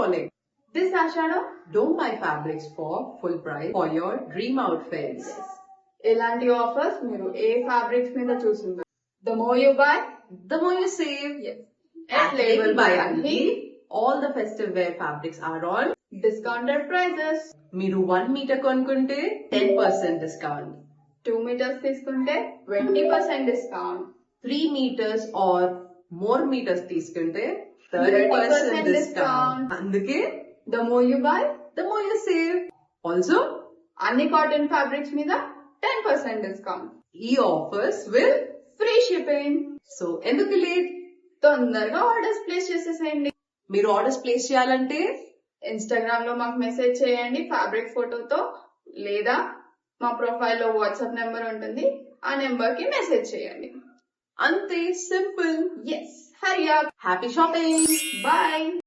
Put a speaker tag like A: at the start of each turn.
A: morning.
B: This Ashada,
A: Don't buy fabrics for full price for your dream outfits.
B: ఎలాంటి offers మీరు ఏ fabrics మీద చూసిందో. The more you buy,
A: The more you save.
B: yes.
A: At Label by Anhi, all the festive wear fabrics are on.
B: Discounted prices.
A: మీరు 1 meter కొనుక్కుంటే 10% discount.
B: 2 meters తీసుకుంటే 20% discount.
A: 3 meters or more meters తీసుకుంటే 30%
B: 30%
A: discount.
B: discount.
A: అందుకే
B: The more you buy,
A: the more you save. Also,
B: అన్ని cotton fabrics మీద 10% discount.
A: ఈ offers will.
B: Free shipping.
A: So ఎందుకు late?
B: తొందరగా ఆర్డర్స్ ప్లేస్ చేసేసేయండి.
A: మీరు ఆర్డర్స్ ప్లేస్ చేయాలంటే
B: ఇన్స్టాగ్రామ్ లో మాకు మెసేజ్ చేయండి ఫ్యాబ్రిక్ ఫోటోతో, లేదా మా ప్రొఫైల్ లో వాట్సాప్ నెంబర్ ఉంటుంది, ఆ నెంబర్ కి మెసేజ్ చేయండి.
A: అంతే simple.
B: Yes, hurry up.
A: Happy shopping.
B: Bye.